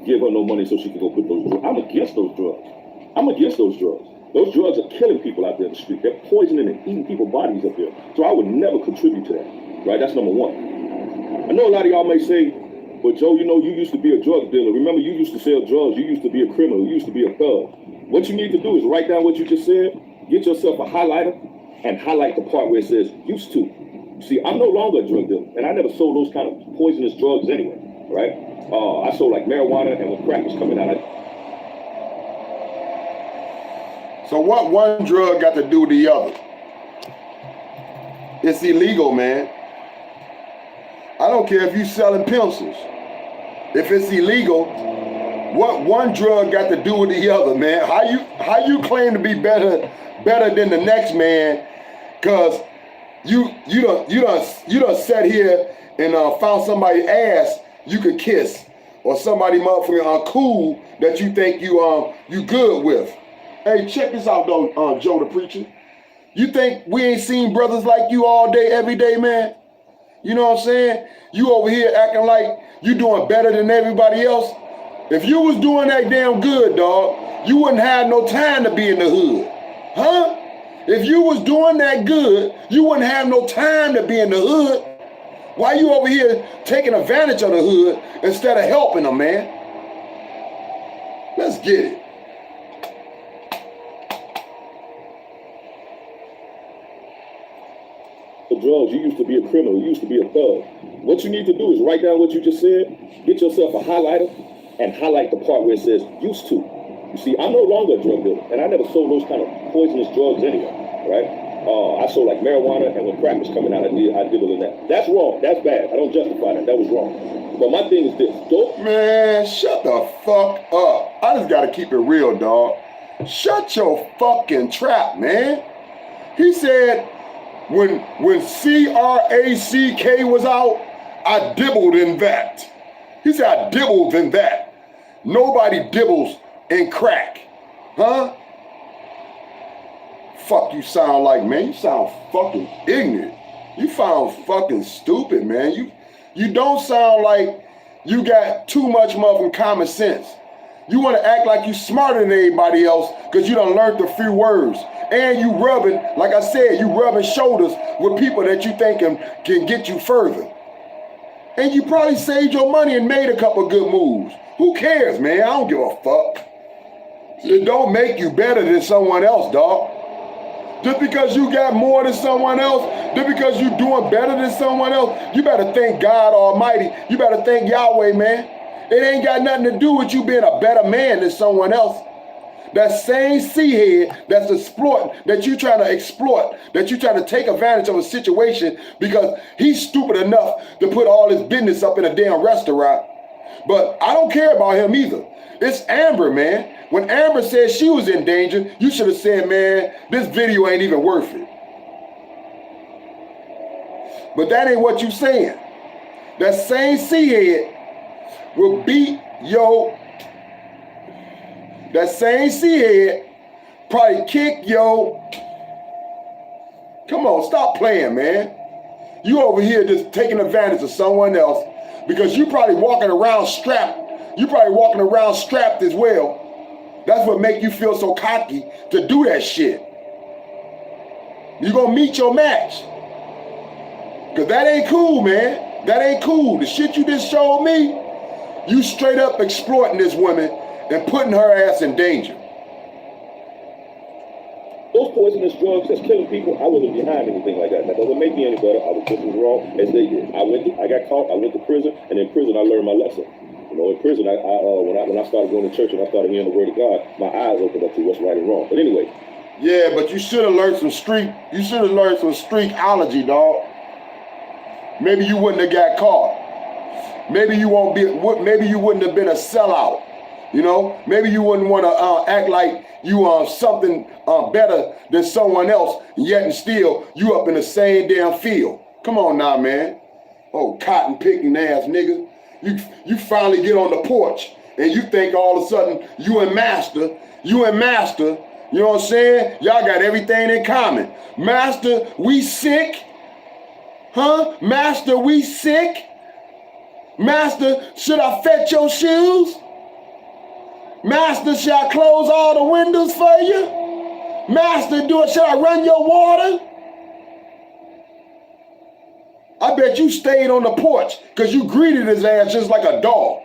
give her no money so she can go put those drugs. I'm against those drugs. I'm against those drugs. Those drugs are killing people out there in the street. They're poisoning and eating people's bodies up there. So I would never contribute to that, right? That's number one. I know a lot of y'all may say, but Joe, you know, you used to be a drug dealer. Remember, you used to sell drugs. You used to be a criminal. You used to be a thug. What you need to do is write down what you just said, get yourself a highlighter, and highlight the part where it says used to. See, I'm no longer a drug dealer, and I never sold those kind of poisonous drugs anyway, right? I sold like marijuana, and when crack was coming out, So what one drug got to do with the other? It's illegal, man. I don't care if you selling pencils. If it's illegal, what one drug got to do with the other, man? How you claim to be better than the next man? Cause you done sat here and found somebody's ass you could kiss, or somebody motherfucking cool that you think you good with. Hey, check this out though, Joe the Preacher. You think we ain't seen brothers like you all day, every day, man? You know what I'm saying? You over here acting like you doing better than everybody else. If you was doing that damn good, dog, you wouldn't have no time to be in the hood. Huh? If you was doing that good, you wouldn't have no time to be in the hood. Why you over here taking advantage of the hood instead of helping them, man? Let's get it. drugs, you used to be a criminal, you used to be a thug. What you need to do is write down what you just said, get yourself a highlighter, and highlight the part where it says used to. You see, I'm no longer a drug dealer, and I never sold those kind of poisonous drugs anyway, right? I sold like marijuana, and when crack was coming out, I dibbled in that. That's wrong. That's bad. I don't justify that. That was wrong. But my thing is this. Man, shut the fuck up. I just gotta keep it real, dog. Shut your fucking trap, man. He said When CRACK was out, I dibbled in that. He said I dibbled in that. Nobody dibbles in crack. Huh? Fuck you sound like, man. You sound fucking ignorant. You sound fucking stupid, man. You don't sound like you got too much motherfucking common sense. You want to act like you smarter than everybody else because you done learned a few words. And you rubbing, like I said, you rubbing shoulders with people that you think can get you further. And you probably saved your money and made a couple good moves. Who cares, man? I don't give a fuck. It don't make you better than someone else, dog. Just because you got more than someone else, just because you doing better than someone else, you better thank God Almighty. You better thank Yahweh, man. It ain't got nothing to do with you being a better man than someone else. That same C-head that's exploiting, that you trying to exploit, that you trying to take advantage of a situation because he's stupid enough to put all his business up in a damn restaurant. But I don't care about him either. It's Amber, man. When Amber said she was in danger, you should have said, man, this video ain't even worth it. But that ain't what you saying. That same C-head will beat that same C-head probably kick come on, stop playing, man. You over here just taking advantage of someone else because you probably walking around strapped. You probably walking around strapped as well. That's what make you feel so cocky to do that shit. You gonna meet your match. Cause that ain't cool, man. That ain't cool. The shit you just showed me, you straight up exploiting this woman and putting her ass in danger. Those poisonous drugs that's killing people, I wasn't behind anything like that. That doesn't make me any better. I was just as wrong as they did. I got caught, I went to prison, and in prison I learned my lesson. You know, in prison, when I started going to church and I started hearing the word of God, my eyes opened up to what's right and wrong. But anyway. Yeah, but you should have learned some streakology, dog. Maybe you wouldn't have got caught. Maybe you wouldn't have been a sellout. You know, maybe you wouldn't want to act like you are something better than someone else, yet and still you up in the same damn field. Come on now, man. Oh, cotton picking ass nigga. You finally get on the porch and you think all of a sudden you and Master, you know what I'm saying? Y'all got everything in common. Master, we sick? Huh? Master, we sick? Master, should I fetch your shoes? Master, should I close all the windows for you? Master, should I run your water? I bet you stayed on the porch because you greeted his ass just like a dog.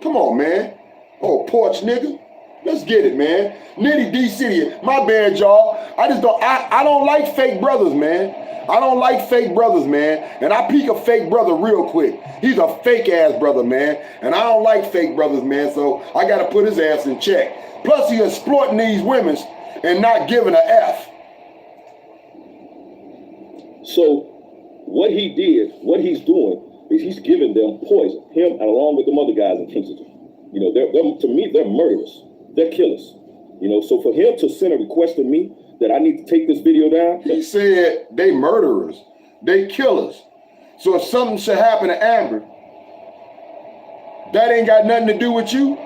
Come on, man. Oh, porch nigga. Let's get it, man. Nitty D City. My bad, y'all. I don't like fake brothers, man. I don't like fake brothers, man. And I peek a fake brother real quick. He's a fake ass brother, man. And I don't like fake brothers, man. So I got to put his ass in check. Plus, he exploiting these women and not giving a F. So what he did, what he's doing, is he's giving them poison. Him and along with them other guys in Kingston. You know, to me, they're murderers. They're killers. You know, so for him to send a request to me that I need to take this video down. He said they murderers. They killers. So if something should happen to Amber, that ain't got nothing to do with you.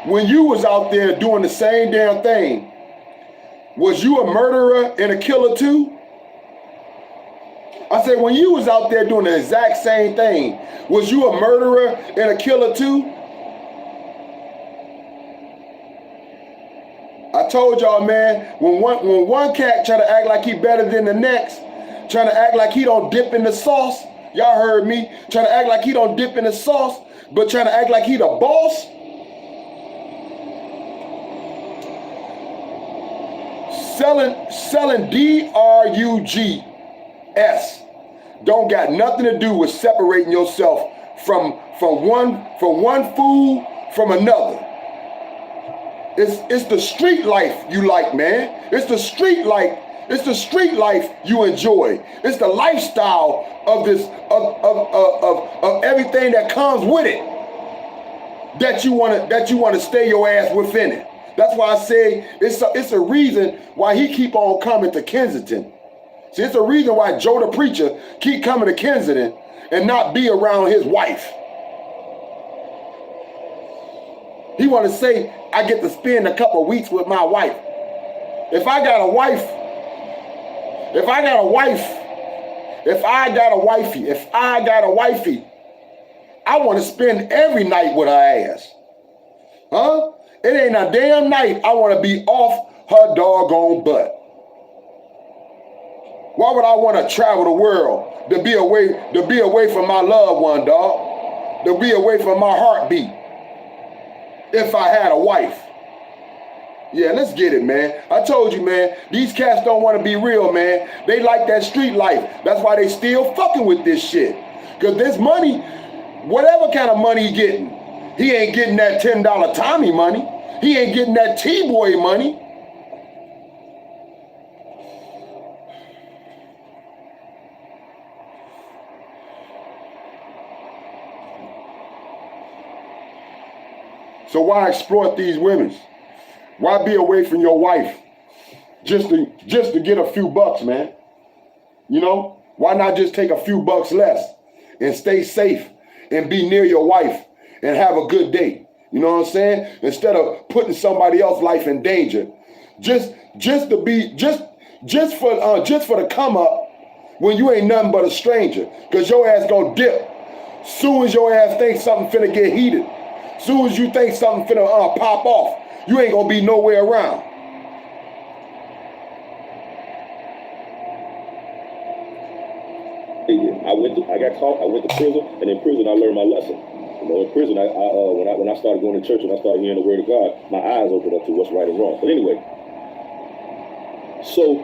When you was out there doing the same damn thing, was you a murderer and a killer too? I said, when you was out there doing the exact same thing, was you a murderer and a killer too? I told y'all, man, when one cat try to act like he better than the next, trying to act like he don't dip in the sauce, y'all heard me, trying to act like he don't dip in the sauce, but trying to act like he the boss. Selling drugs don't got nothing to do with separating yourself from one food from another. It's the street life you like, man. It's the street life. It's the street life you enjoy. It's the lifestyle of this of everything that comes with it that you want to stay your ass within it. That's why I say it's a reason why he keep on coming to Kensington. See, it's a reason why Joe the Preacher keep coming to Kensington and not be around his wife. He want to say, I get to spend a couple of weeks with my wife. If I got a wifey, I want to spend every night with her ass. Huh? It ain't a damn night I want to be off her doggone butt. Why would I want to travel the world to be away from my loved one, dog? To be away from my heartbeat if I had a wife? Yeah, let's get it, man. I told you, man, these cats don't want to be real, man. They like that street life. That's why they still fucking with this shit. Because this money, whatever kind of money he getting, he ain't getting that $10 Tommy money. He ain't getting that T-boy money. So why exploit these women? Why be away from your wife just to get a few bucks, man? You know, why not just take a few bucks less and stay safe and be near your wife and have a good day? You know what I'm saying? Instead of putting somebody else's life in danger, just for the come up when you ain't nothing but a stranger, because your ass gonna dip. Soon as your ass thinks something finna get heated, soon as you think something finna pop off, you ain't gonna be nowhere around. I got caught. I went to prison, and in prison I learned my lesson. You know, in prison, when I started going to church and I started hearing the word of God, my eyes opened up to what's right and wrong. But anyway, so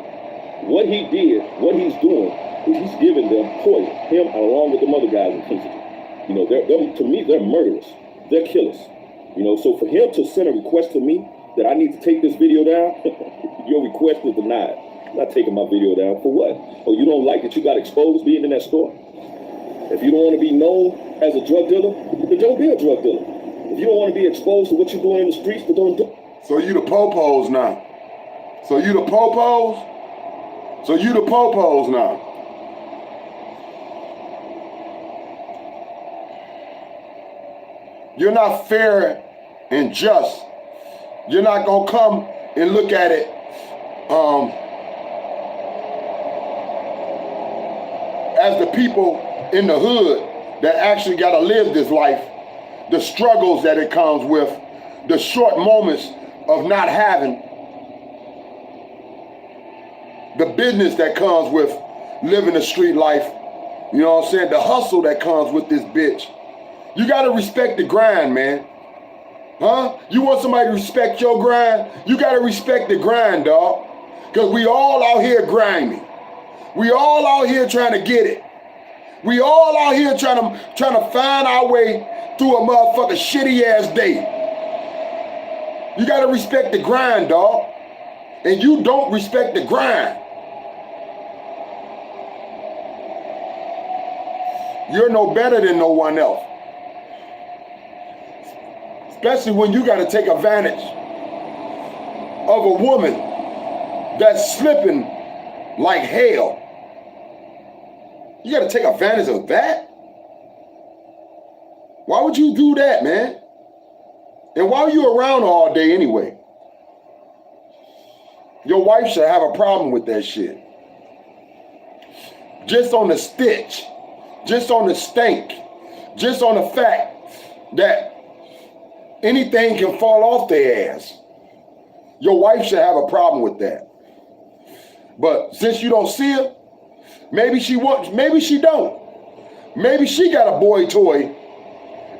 what he did, what he's doing, is he's giving them poison. Him along with the other guys in Kensington. You know, to me, they're murderers. They're killers. You know, so for him to send a request to me that I need to take this video down, your request is denied. I'm not taking my video down. For what? Oh, you don't like that you got exposed being in that store? If you don't want to be known as a drug dealer, then don't be a drug dealer. If you don't want to be exposed to what you're doing in the streets, then don't do it. So you the popos now. So you the popos now. You're not fair and just. You're not going to come and look at it as the people in the hood that actually got to live this life, the struggles that it comes with, the short moments of not having, the business that comes with living the street life, you know what I'm saying, the hustle that comes with this bitch. You got to respect the grind, man. Huh? You want somebody to respect your grind? You got to respect the grind, dog. Because we all out here grinding. We all out here trying to get it. We all out here trying to find our way through a motherfucking shitty ass day. You got to respect the grind, dog. And you don't respect the grind. You're no better than no one else. Especially when you got to take advantage of a woman that's slipping like hell. You got to take advantage of that? Why would you do that, man? And why are you around all day anyway? Your wife should have a problem with that shit. Just on the stitch, just on the stink, just on the fact that anything can fall off their ass. Your wife should have a problem with that. But since you don't see her, maybe she wants, maybe she don't. Maybe she got a boy toy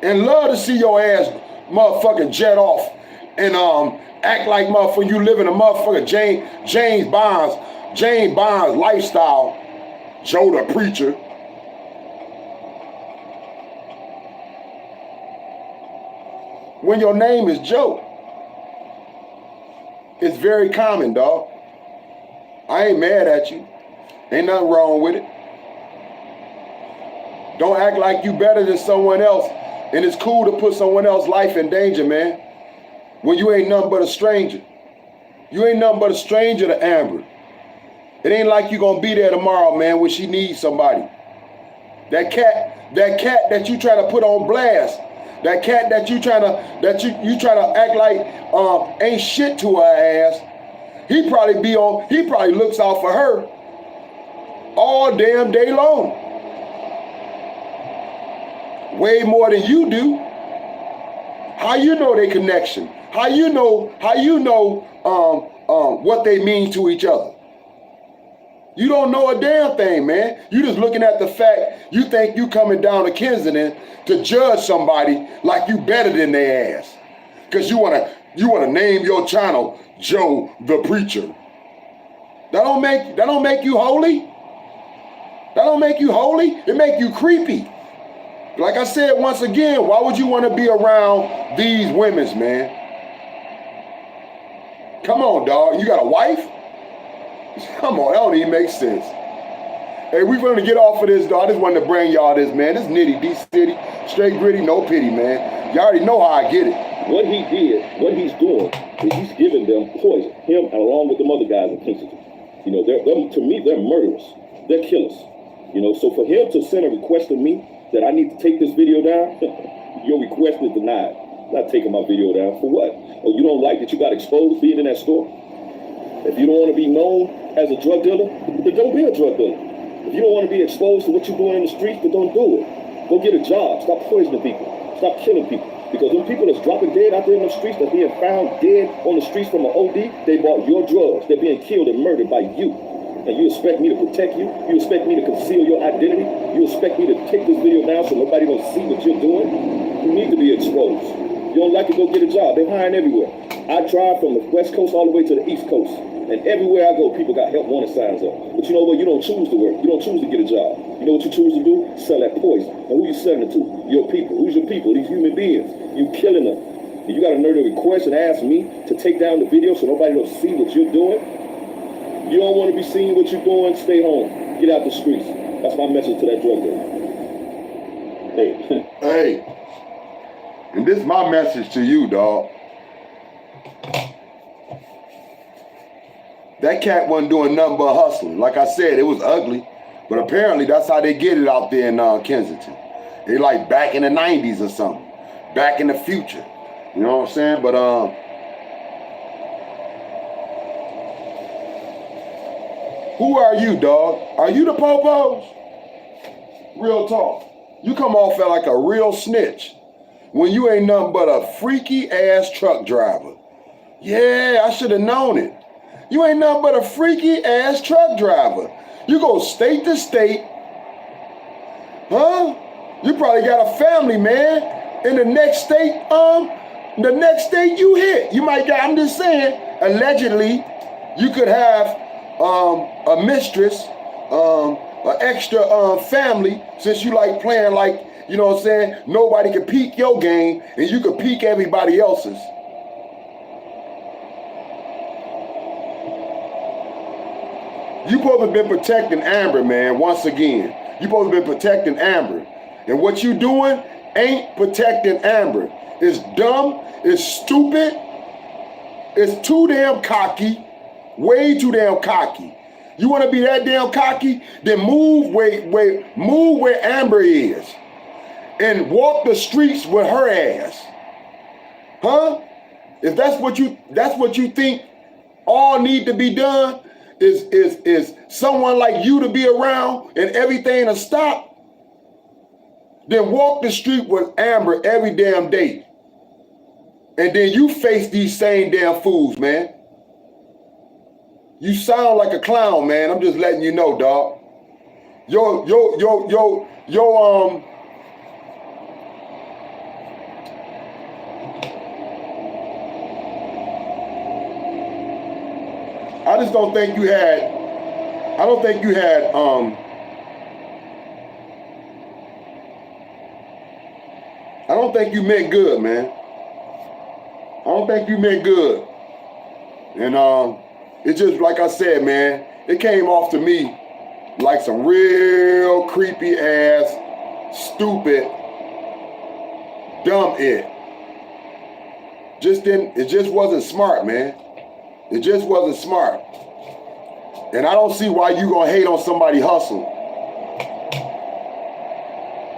and love to see your ass motherfucking jet off and act like motherfucker you live in a motherfucker James Bond's lifestyle, Joe the Preacher. When your name is Joe. It's very common, dog. I ain't mad at you. Ain't nothing wrong with it. Don't act like you better than someone else. And it's cool to put someone else's life in danger, man. when you ain't nothing but a stranger. You ain't nothing but a stranger to Amber. It ain't like you gonna be there tomorrow, man, when she needs somebody. That cat that you try to put on blast, that cat that you try to act like ain't shit to her ass. He probably looks out for her all damn day long. Way more than you do. How you know their connection? How you know what they mean to each other? You don't know a damn thing, man. You just looking at the fact you think you coming down to Kensington to judge somebody like you better than their ass. Cause you wanna name your channel Joe the Preacher. That don't make you holy. That don't make you holy. It make you creepy. Like I said once again, why would you want to be around these women's, man? Come on, dog. You got a wife? Come on, that don't even make sense. Hey, we're going to get off of this, dog. I just wanted to bring y'all this, man. This nitty, D-City, straight gritty, no pity, man. Y'all already know how I get it. What he did, what he's doing, is he's giving them poison. Him along with them other guys in Kingston. You know, to me, they're murderers. They're killers. You know, so for him to send a request to me that I need to take this video down, your request is denied. I'm not taking my video down. For what? Oh, you don't like that you got exposed being in that store? If you don't want to be known as a drug dealer, then don't be a drug dealer. If you don't want to be exposed to what you're doing in the streets, then don't do it. Go get a job. Stop poisoning people. Stop killing people. Because them people that's dropping dead out there in the streets, that's being found dead on the streets from an OD, they bought your drugs. They're being killed and murdered by you. And you expect me to protect you? You expect me to conceal your identity? You expect me to take this video down so nobody don't see what you're doing? You need to be exposed. You don't like to go get a job. They're hiring everywhere. I drive from the West Coast all the way to the East Coast. And everywhere I go, people got help wanted signs up. But you know what? You don't choose to work. You don't choose to get a job. You know what you choose to do? Sell that poison. And who you selling it to? Your people. Who's your people? These human beings. You killing them. And you got a nerve to request and ask me to take down the video so nobody don't see what you're doing? You don't want to be seeing what you're doing? Stay home. Get out the streets. That's my message to that drug dealer. Hey. Hey. And this is my message to you, dog. That cat wasn't doing nothing but hustling. Like I said, it was ugly. But apparently that's how they get it out there in Kensington. They like back in the 90s or something. Back in the future. You know what I'm saying? But who are you, dog? Are you the popos? Real talk. You come off like a real snitch when you ain't nothing but a freaky ass truck driver. Yeah, I should have known it. You ain't nothing but a freaky ass truck driver. You go state to state. Huh? You probably got a family, man. In the next state, you hit. You might got, I'm just saying, allegedly, you could have a mistress, an extra family, since you like playing like, you know what I'm saying, nobody can peek your game and you can peek everybody else's. You supposed to have been protecting Amber, man, once again. You supposed to have been protecting Amber. And what you doing ain't protecting Amber. It's dumb, it's stupid, it's too damn cocky, way too damn cocky. You want to be that damn cocky? Then move where Amber is and walk the streets with her ass. Huh? If that's what you think all need to be done, is someone like you to be around and everything to stop, then walk the street with Amber every damn day. And then you face these same damn fools, man. You sound like a clown, man. I'm just letting you know, dog. I just don't think you had, I don't think you meant good, man. I don't think you meant good. And it's just like I said, man, it came off to me like some real creepy ass, stupid, dumb it. it just wasn't smart, man. It just wasn't smart. And I don't see why you gonna hate on somebody's hustle.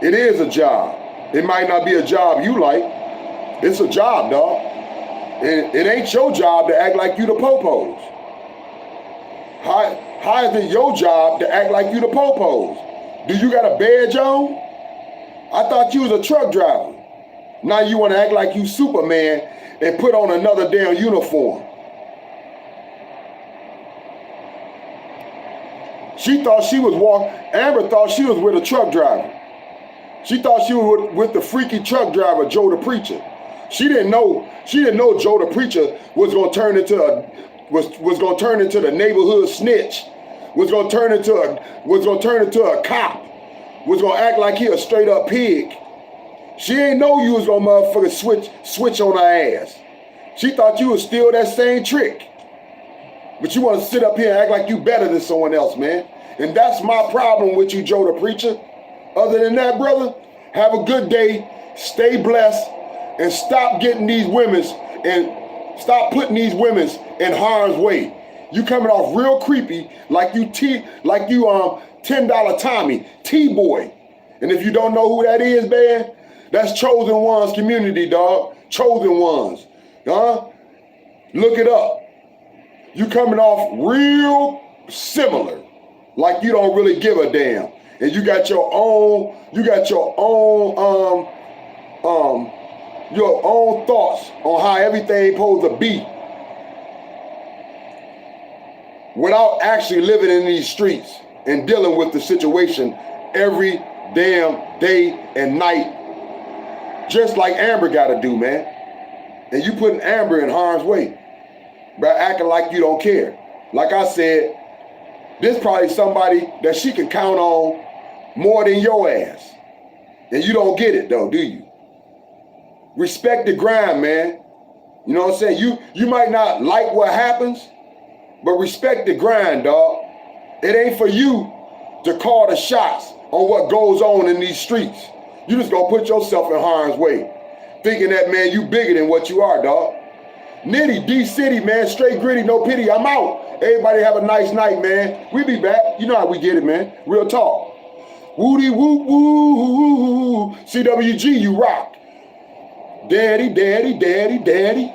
It is a job. It might not be a job you like. It's a job, dog. And it ain't your job to act like you the popos. How is it your job to act like you the popos? Do you got a badge on? I thought you was a truck driver. Now you want to act like you Superman and put on another damn uniform. Amber thought she was with a truck driver. She thought she was with the freaky truck driver, Joe the Preacher. She didn't know Joe the Preacher was gonna turn into the neighborhood snitch, was gonna turn into a cop, was gonna act like he a straight up pig. She ain't know you was gonna motherfucker switch on her ass. She thought you was still that same trick. But you want to sit up here and act like you better than someone else, man. And that's my problem with you, Joe the Preacher. Other than that, brother, have a good day, stay blessed, and stop getting these women's and stop putting these women's in harm's way. You coming off real creepy like you $10 Tommy, T-boy. And if you don't know who that is, man, that's Chosen Ones community, dog. Chosen Ones. Huh? Look it up. You coming off real similar, like you don't really give a damn. And you got your own thoughts on how everything supposed to be without actually living in these streets and dealing with the situation every damn day and night, just like Amber gotta do, man. And you putting Amber in harm's way by acting like you don't care. Like I said, this probably somebody that she can count on more than your ass. And you don't get it though, do you? Respect the grind, man. You know what I'm saying? You might not like what happens, but respect the grind, dog. It ain't for you to call the shots on what goes on in these streets. You just gonna put yourself in harm's way, thinking that, man, you bigger than what you are, dog. Nitty, D-City, man, straight gritty, no pity, I'm out. Everybody have a nice night, man. We be back. You know how we get it, man. Real talk. Woody woo woo. CWG, you rock. Daddy, daddy, daddy, daddy.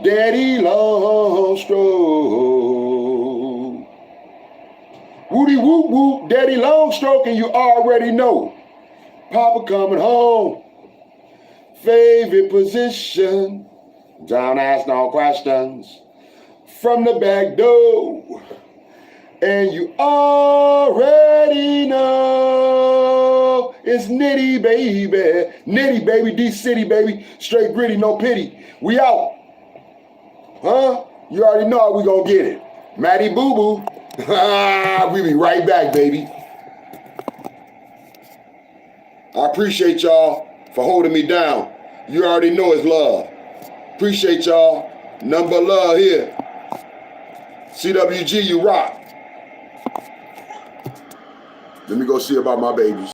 Daddy long stroke. Woody woo woo. Daddy long stroke, and you already know. Papa coming home. Favorite position. Don't ask no questions. From the back door. And you already know it's Nitty, baby. Nitty, baby, D-City, baby. Straight gritty, no pity. We out. Huh? You already know how we gonna get it. Matty Boo Boo. We be right back, baby. I appreciate y'all for holding me down. You already know it's love. Appreciate y'all. Nothing but love here. CWG, you rock. Let me go see about my babies.